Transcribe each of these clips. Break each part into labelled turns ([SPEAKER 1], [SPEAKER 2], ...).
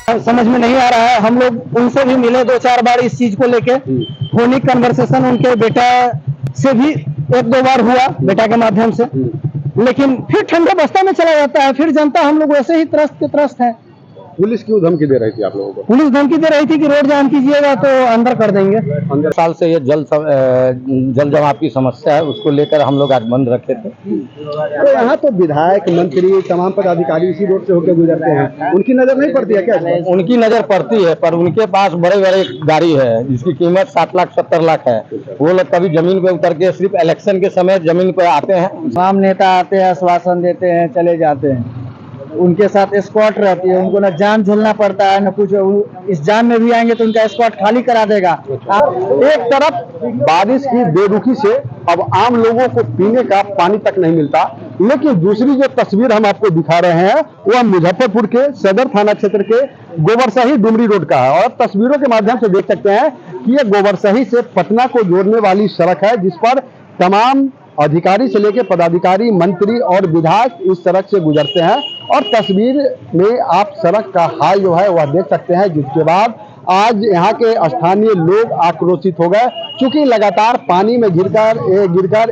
[SPEAKER 1] समझ में नहीं आ रहा है। हम लोग उनसे भी मिले 2-4 बार इस चीज को लेके। फोनिक कन्वर्सेशन उनके बेटा से भी 1-2 बार हुआ, बेटा के माध्यम से, लेकिन फिर ठंडे बस्ता में चला जाता है। फिर जनता हम लोग वैसे ही त्रस्त के त्रस्त है।
[SPEAKER 2] पुलिस क्यों धमकी दे रही थी आप लोगों को?
[SPEAKER 1] पुलिस धमकी दे रही थी कि रोड जाम कीजिएगा तो अंदर कर देंगे।
[SPEAKER 3] 15 साल से ये जल जमाव की समस्या है, उसको लेकर हम लोग आज बंद रखे थे।
[SPEAKER 2] तो यहाँ तो विधायक, मंत्री, तमाम पदाधिकारी इसी रोड से होकर गुजरते हैं, उनकी नजर नहीं पड़ती है क्या?
[SPEAKER 3] उनकी नजर पड़ती है, पर उनके पास बड़े बड़े गाड़ी है जिसकी कीमत 60 लाख 70 लाख है। वो लोग कभी जमीन पे उतर के सिर्फ इलेक्शन के समय जमीन पे आते हैं।
[SPEAKER 1] तमाम नेता आते हैं, आश्वासन देते हैं, चले जाते हैं। उनके साथ स्क्वाड रहती है, उनको न जाम झेलना पड़ता है न कुछ। इस जाम में भी आएंगे तो उनका स्क्वाड खाली करा देगा।
[SPEAKER 2] एक तरफ बारिश की बेरुखी से अब आम लोगों को पीने का पानी तक नहीं मिलता, लेकिन दूसरी जो तस्वीर हम आपको दिखा रहे हैं वह मुजफ्फरपुर के सदर थाना क्षेत्र के गोबरसही डुमरी रोड का है। और तस्वीरों के माध्यम से देख सकते हैं कि यह गोबरसही से पटना को जोड़ने वाली सड़क है, जिस पर तमाम अधिकारी से लेकर पदाधिकारी, मंत्री और विधायक इस सड़क से गुजरते हैं। और तस्वीर में आप सड़क का हाल जो है वह देख सकते हैं, जिसके बाद आज यहाँ के स्थानीय लोग आक्रोशित हो गए, क्योंकि लगातार पानी में गिरकर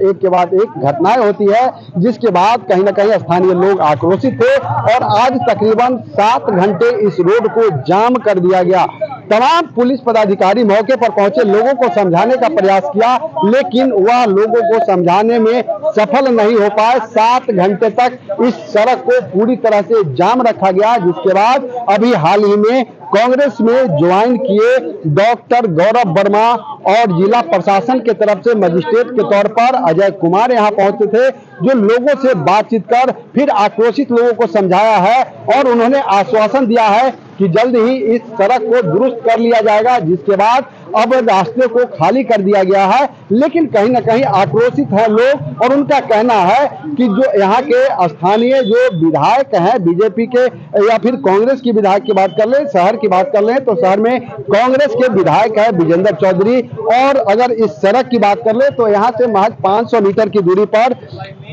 [SPEAKER 2] एक के बाद एक घटनाएं होती है, जिसके बाद कहीं ना कहीं स्थानीय लोग आक्रोशित थे। और आज तकरीबन 7 घंटे इस रोड को जाम कर दिया गया। तमाम पुलिस पदाधिकारी मौके पर पहुंचे, लोगों को समझाने का प्रयास किया, लेकिन वह लोगों को समझाने में सफल नहीं हो पाए। 7 घंटे तक इस सड़क को पूरी तरह से जाम रखा गया, जिसके बाद अभी हाल ही में कांग्रेस में ज्वाइन किए डॉक्टर गौरव वर्मा और जिला प्रशासन के तरफ से मजिस्ट्रेट के तौर पर अजय कुमार यहां पहुंचे थे, जो लोगों से बातचीत कर फिर आक्रोशित लोगों को समझाया है। और उन्होंने आश्वासन दिया है कि जल्द ही इस सड़क को दुरुस्त कर लिया जाएगा, जिसके बाद अब रास्ते को खाली कर दिया गया है। लेकिन कहीं ना कहीं आक्रोशित है लोग, और उनका कहना है कि जो यहाँ के स्थानीय जो विधायक हैं बीजेपी के या फिर कांग्रेस की विधायक की बात कर ले, शहर की बात कर ले तो शहर में कांग्रेस के विधायक है विजेंद्र चौधरी। और अगर इस सड़क की बात कर ले तो यहाँ से महज 500 मीटर की दूरी पर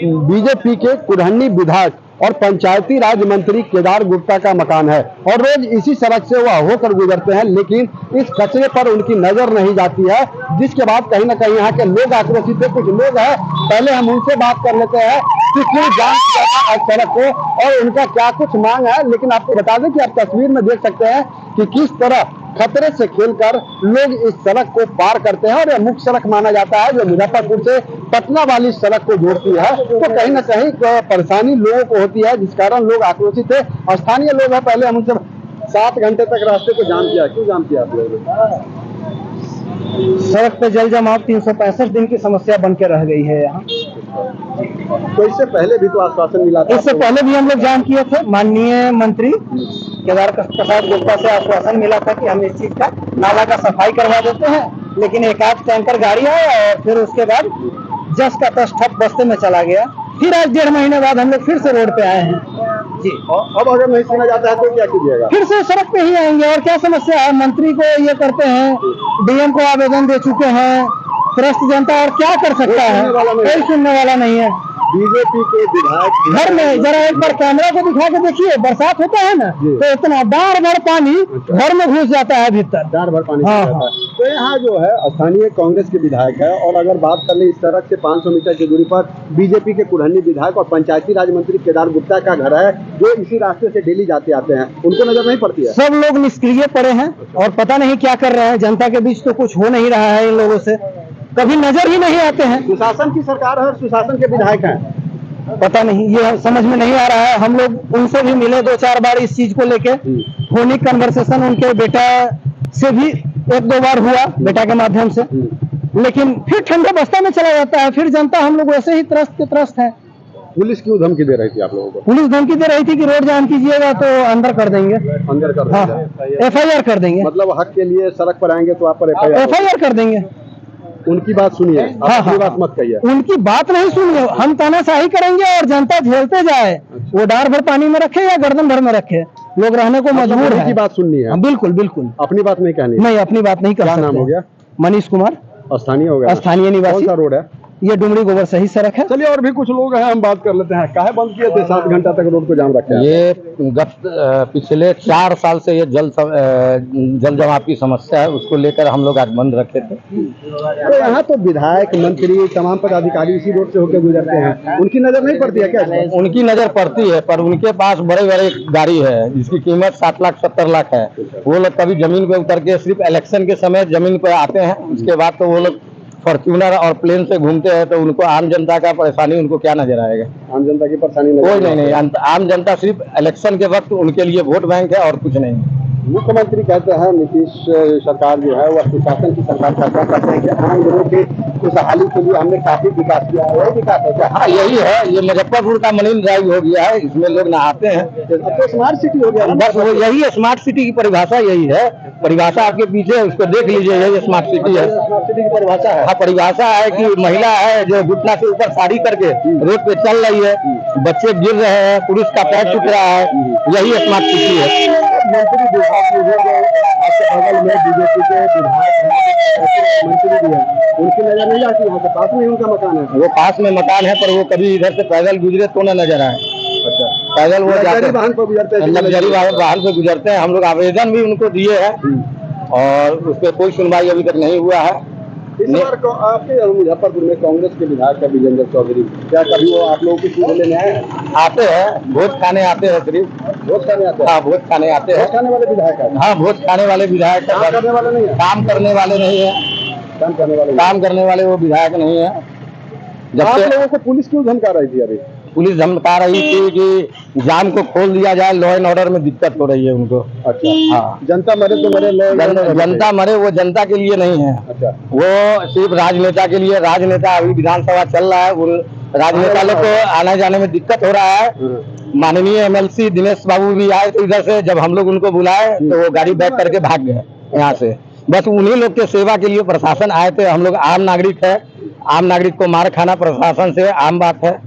[SPEAKER 2] बीजेपी के कुरहनी विधायक और पंचायती राज मंत्री केदार गुप्ता का मकान है, और रोज इसी सड़क से वह होकर गुजरते हैं। लेकिन इस कचरे पर उनकी नजर नहीं जाती है, जिसके बाद कहीं ना कहीं यहाँ के लोग आक्रोशित है। कुछ लोग हैं, पहले हम उनसे बात कर लेते हैं कि क्यों जाम किया था आज सड़क को और उनका क्या कुछ मांग है। लेकिन आपको बता दें कि आप तस्वीर में देख सकते हैं कि किस तरह खतरे से खेलकर लोग इस सड़क को पार करते हैं। और यह मुख्य सड़क माना जाता है जो मुजफ्फरपुर से पटना वाली सड़क को जोड़ती है। तो कहीं ना कहीं परेशानी लोगों को होती है, जिस कारण लोग आक्रोशित है। स्थानीय लोग हैं, पहले हम उनसे 7 घंटे तक रास्ते को जाम किया। क्यों जाम किया आप लोगों ने?
[SPEAKER 1] सड़क पे जल जमाव 365 दिन की समस्या बन के रह गई है यहाँ।
[SPEAKER 2] तो इससे पहले भी तो आश्वासन मिला था?
[SPEAKER 1] इससे पहले भी हम लोग जाम किए थे। माननीय मंत्री केदार प्रसाद गुप्ता से आश्वासन मिला था कि हम इस चीज का नाला का सफाई करवा देते हैं, लेकिन एक आध टैंकर गाड़ी आया और फिर उसके बाद जस का तस ठप बस्ते में चला गया। फिर आज 1.5 महीने बाद हम लोग फिर से रोड पे आए हैं जी।
[SPEAKER 2] अब अगर नहीं सुना जाता है तो क्या कीजिएगा?
[SPEAKER 1] फिर से सड़क पे ही आएंगे। और क्या समस्या है? मंत्री को ये करते हैं, डीएम को आवेदन दे चुके हैं, त्रस्त जनता और क्या कर सकता है? कोई सुनने वाला नहीं है।
[SPEAKER 2] बीजेपी के विधायक
[SPEAKER 1] घर में जरा एक बार कैमरा को दिखा के देखिए, बरसात होता है ना तो इतना डार भर पानी घर में घुस जाता है भीतर,
[SPEAKER 2] डार भर पानी।
[SPEAKER 1] हाँ,
[SPEAKER 2] हाँ। तो यहाँ जो है स्थानीय कांग्रेस के विधायक है, और अगर बात कर ले इस सड़क से 500 मीटर की दूरी पर बीजेपी के कुरहनी विधायक और पंचायती राज मंत्री केदार गुप्ता का घर है, जो इसी रास्ते से डेली जाते आते हैं। उनको नजर नहीं पड़ती है?
[SPEAKER 1] सब लोग निष्क्रिय पड़े हैं और पता नहीं क्या कर रहे हैं। जनता के बीच तो कुछ हो नहीं रहा है, इन लोगों से कभी नजर ही नहीं आते हैं।
[SPEAKER 2] सुशासन की सरकार है और सुशासन के विधायक हैं,
[SPEAKER 1] पता नहीं, ये समझ में नहीं आ रहा है। हम लोग उनसे भी मिले 2-4 बार इस चीज को लेके। फोनिक कन्वर्सेशन उनके बेटा से भी 1-2 बार हुआ, बेटा के माध्यम से, लेकिन फिर ठंडे बस्ता में चला जाता है। फिर जनता हम लोग वैसे ही त्रस्त के त्रस्त है।
[SPEAKER 2] पुलिस क्यों धमकी दे रही थी आप लोगों को?
[SPEAKER 1] पुलिस धमकी दे रही थी कि रोड जाम कीजिएगा तो अंदर कर देंगे।
[SPEAKER 2] अंदर कर
[SPEAKER 1] हाँ, FIR कर देंगे।
[SPEAKER 2] मतलब हक के लिए सड़क पर आएंगे तो आप पर
[SPEAKER 1] FIR कर देंगे।
[SPEAKER 2] उनकी बात सुनिए, अपनी बात मत कहिए।
[SPEAKER 1] उनकी बात नहीं सुनिए, हम तानाशाही करेंगे और जनता झेलते जाए। वो डार भर पानी में रखे या गर्दन भर में रखे, लोग रहने को मजबूर है।
[SPEAKER 2] की बात सुननी है?
[SPEAKER 1] बिल्कुल बिल्कुल,
[SPEAKER 2] अपनी बात नहीं कहनी?
[SPEAKER 1] नहीं, अपनी बात नहीं कर सकते।
[SPEAKER 2] क्या नाम हो गया?
[SPEAKER 1] मनीष कुमार,
[SPEAKER 2] स्थानीय हो गया?
[SPEAKER 1] स्थानीय निवासी।
[SPEAKER 2] कौन सा रोड है?
[SPEAKER 1] ये डुमरी गोबर सही सड़क है।
[SPEAKER 2] चलिए और भी कुछ लोग हैं, हम बात कर लेते हैं। काहे बंद किए थे 7 घंटा तक रोड को जाम रखे हैं?
[SPEAKER 3] ये पिछले 4 साल से ये जल जमाव की समस्या है, उसको लेकर हम लोग आज बंद रखे थे।
[SPEAKER 2] तो यहाँ तो विधायक, मंत्री, तमाम पदाधिकारी इसी रोड से होकर गुजरते हैं, उनकी नजर नहीं पड़ती है क्या?
[SPEAKER 3] उनकी नजर पड़ती है, पर उनके पास बड़े बड़े गाड़ी है जिसकी कीमत 60 लाख 70 लाख है। वो लोग कभी जमीन पे उतर के सिर्फ इलेक्शन के समय जमीन पे आते हैं, उसके बाद तो वो लोग फॉर्च्यूनर और प्लेन से घूमते हैं, तो उनको आम जनता का परेशानी उनको क्या नजर आएगा?
[SPEAKER 2] आम जनता की परेशानी
[SPEAKER 3] कोई नहीं, आम जनता सिर्फ इलेक्शन के वक्त उनके लिए वोट बैंक है और कुछ नहीं।
[SPEAKER 2] मुख्यमंत्री कहते हैं नीतीश सरकार जो है वह सुशासन की सरकार कहते हैं कि आम लोगों की खुशहाली के लिए हमने काफी विकास किया है। वही विकास है क्या?
[SPEAKER 3] हाँ, यही है। ये मुजफ्फरपुर का मरीन ड्राइव हो गया है, इसमें लोग नहाते हैं।
[SPEAKER 2] अब तो स्मार्ट सिटी हो गया।
[SPEAKER 3] बस वो यही है, स्मार्ट सिटी की परिभाषा यही है। परिभाषा आपके पीछे है, उसको देख लीजिए, यही स्मार्ट सिटी है।
[SPEAKER 2] स्मार्ट सिटी की परिभाषा है।
[SPEAKER 3] हाँ, परिभाषा है कि महिला है जो घुटना से ऊपर साड़ी करके रोड पे चल रही है, बच्चे गिर रहे हैं, पुरुष का पैर टूट रहा है, यही स्मार्ट सिटी है।
[SPEAKER 2] मंत्री विभाग आपके बगल में बीजेपी के विधायक मंत्री भी है, उनकी नजर नहीं आती? यहाँ के पास में ही उनका मकान है।
[SPEAKER 3] वो पास में मकान है, पर वो कभी इधर से पैदल गुजरे तो न नजर आए।
[SPEAKER 2] अच्छा,
[SPEAKER 3] पैदल वो
[SPEAKER 2] लग्जरी वाहन पर गुजरते हैं।
[SPEAKER 3] लग्जरी वाहन पे गुजरते हैं। हम लोग आवेदन भी उनको दिए हैं और उस पर कोई सुनवाई अभी तक नहीं हुआ है।
[SPEAKER 2] इस बार आपके मुजफ्फरपुर में कांग्रेस के विधायक है विजेंद्र चौधरी, क्या कभी वो आप लोगों की सुनने लेने आए हैं?
[SPEAKER 3] आते हैं, वोट खाने आते हैं, सिर्फ
[SPEAKER 2] वोट खाने आते हैं?
[SPEAKER 3] हाँ, वोट खाने आते हैं।
[SPEAKER 2] वोट खाने वाले विधायक है?
[SPEAKER 3] हाँ, वोट खाने वाले विधायक
[SPEAKER 2] काम करने वाले नहीं है?
[SPEAKER 3] काम करने वाले नहीं है।
[SPEAKER 2] काम करने वाले
[SPEAKER 3] काम करने वाले वो विधायक नहीं है। जब
[SPEAKER 2] आप
[SPEAKER 3] से
[SPEAKER 2] लोगों को पुलिस क्यों धमका रही थी? अभी
[SPEAKER 3] पुलिस धमका रही थी कि जाम को खोल दिया जाए, लॉ एंड ऑर्डर में दिक्कत हो रही है उनको।
[SPEAKER 2] अच्छा,
[SPEAKER 3] हाँ,
[SPEAKER 2] जनता मरे तो मरे,
[SPEAKER 3] जनता मरे, वो जनता के लिए नहीं है,
[SPEAKER 2] अच्छा,
[SPEAKER 3] वो सिर्फ राजनेता के लिए। राजनेता अभी विधानसभा चल रहा है, वो राजनेता लोग को आने जाने में दिक्कत हो रहा है। माननीय MLC दिनेश बाबू भी आए थे इधर से, जब हम लोग उनको बुलाए तो वो गाड़ी बैक करके भाग गए यहाँ से। बस उन्हीं लोग के सेवा के लिए प्रशासन आए थे। हम लोग आम नागरिक है, आम नागरिक को मार खाना प्रशासन से आम बात है,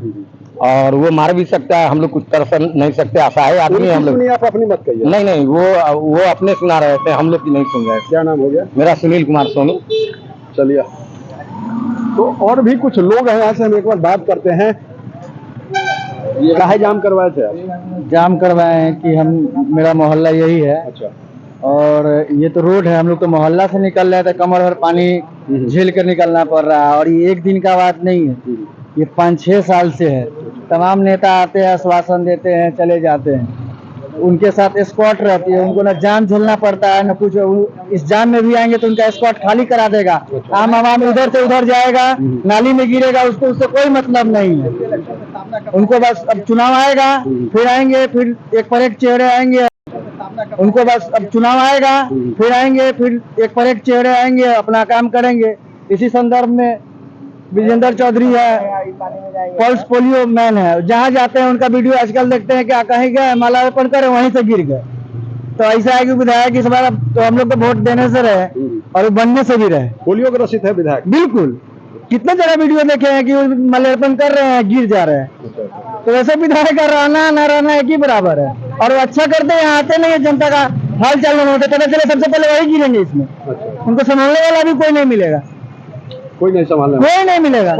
[SPEAKER 3] और वो मार भी सकता है, हम लोग कुछ कर नहीं सकते, असहाय आदमी हम लोग।
[SPEAKER 2] आप अपनी मत कहिए।
[SPEAKER 3] नहीं, वो अपने सुना रहे थे, हम लोग की नहीं सुन रहे थे।
[SPEAKER 2] क्या नाम हो गया?
[SPEAKER 3] मेरा सुनील कुमार सोनी।
[SPEAKER 2] चलिए, तो और भी कुछ लोग हैं यहाँ से, हम एक बार बात करते हैं। ये काहे जाम करवाए थे आप?
[SPEAKER 1] जाम करवाए हैं कि मेरा मोहल्ला यही है।
[SPEAKER 2] अच्छा,
[SPEAKER 1] और ये तो रोड है, हम लोग तो मोहल्ला से निकल रहे थे, कमर भर पानी झेल कर निकलना पड़ रहा है। और ये एक दिन का बात नहीं है, ये 5-6 साल से है। तमाम नेता आते हैं, आश्वासन देते हैं, चले जाते हैं। उनके साथ स्क्वाड रहती है, उनको ना जाम झेलना पड़ता है ना कुछ। इस जाम में भी आएंगे तो उनका स्क्वाड खाली करा देगा। आम आवाम इधर से उधर जाएगा, नाली में गिरेगा, उसको उससे कोई मतलब नहीं है। उनको बस अब चुनाव आएगा, फिर आएंगे, फिर एक पर एक चेहरे आएंगे। उनको बस अब चुनाव आएगा, फिर आएंगे, फिर एक पर एक चेहरे आएंगे, अपना काम करेंगे। इसी संदर्भ में विजेंद्र चौधरी है, पल्स पोलियो मैन है, जहाँ जाते हैं उनका वीडियो आजकल देखते हैं, क्या कहीं गए माला अर्पण करे, वहीं से गिर गए। तो ऐसा है कि विधायक इस बार तो हम लोग को वोट देने से रहे और बनने से भी रहे।
[SPEAKER 2] पोलियो ग्रसित है विधायक?
[SPEAKER 1] बिल्कुल, कितने जगह वीडियो देखे हैं कि माल्यार्पण कर रहे हैं, गिर जा रहे हैं। तो वैसे विधायक का रहना न रहना एक ही बराबर है। और वो अच्छा करते हैं, आते नहीं है, जनता का हाल चाल नहीं होता, पता चले सबसे पहले वही गिरेंगे इसमें। उनको संभालने वाला भी कोई नहीं मिलेगा,
[SPEAKER 2] कोई नहीं संभालने,
[SPEAKER 1] कोई नहीं मिलेगा,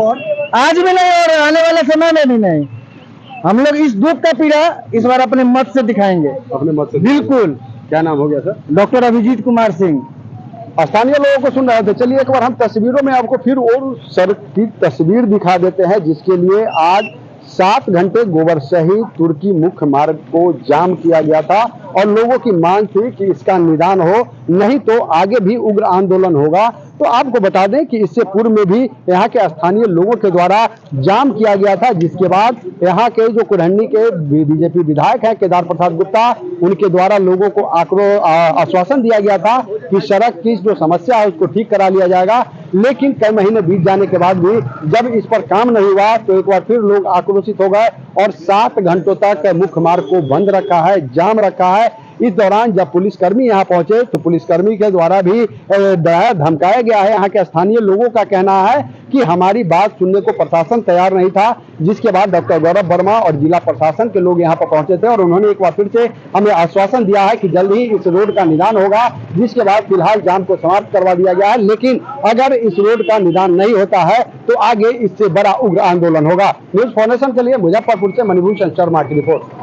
[SPEAKER 1] आज भी नहीं और आने वाले समय में भी नहीं। हम लोग इस दुख का पीड़ा इस बार अपने मत से दिखाएंगे।
[SPEAKER 2] अपने मत से?
[SPEAKER 1] बिल्कुल।
[SPEAKER 2] क्या नाम हो गया सर?
[SPEAKER 1] डॉक्टर अभिजीत कुमार सिंह।
[SPEAKER 2] स्थानीय लोगों को सुन रहे थे। चलिए एक बार हम तस्वीरों में आपको फिर और सड़क की तस्वीर दिखा देते हैं, जिसके लिए आज 7 घंटे गोबरसही तुर्की मुख्य मार्ग को जाम किया गया था और लोगों की मांग थी कि इसका निदान हो, नहीं तो आगे भी उग्र आंदोलन होगा। तो आपको बता दें कि इससे पूर्व में भी यहाँ के स्थानीय लोगों के द्वारा जाम किया गया था, जिसके बाद यहाँ के जो कुरहनी के बीजेपी विधायक हैं केदार प्रसाद गुप्ता, उनके द्वारा लोगों को आश्वासन दिया गया था कि सड़क की जो समस्या है उसको ठीक करा लिया जाएगा। लेकिन कई महीने बीत जाने के बाद भी जब इस पर काम नहीं हुआ तो एक बार फिर लोग आक्रोशित हो गए और 7 घंटों तक मुख्य मार्ग को बंद रखा है, जाम रखा है। इस दौरान जब पुलिसकर्मी यहाँ पहुंचे तो पुलिसकर्मी के द्वारा भी डराया धमकाया गया है। यहाँ के स्थानीय लोगों का कहना है कि हमारी बात सुनने को प्रशासन तैयार नहीं था, जिसके बाद डॉक्टर गौरव वर्मा और जिला प्रशासन के लोग यहाँ पर पहुंचे थे और उन्होंने एक बार फिर से हमें आश्वासन दिया है कि जल्द ही इस रोड का निदान होगा, जिसके बाद फिलहाल जाम को समाप्त करवा दिया गया है। लेकिन अगर इस रोड का निदान नहीं होता है तो आगे इससे बड़ा उग्र आंदोलन होगा। न्यूज़ फॉर नेशन के लिए मुजफ्फरपुर से मणिभूषण शर्मा की रिपोर्ट।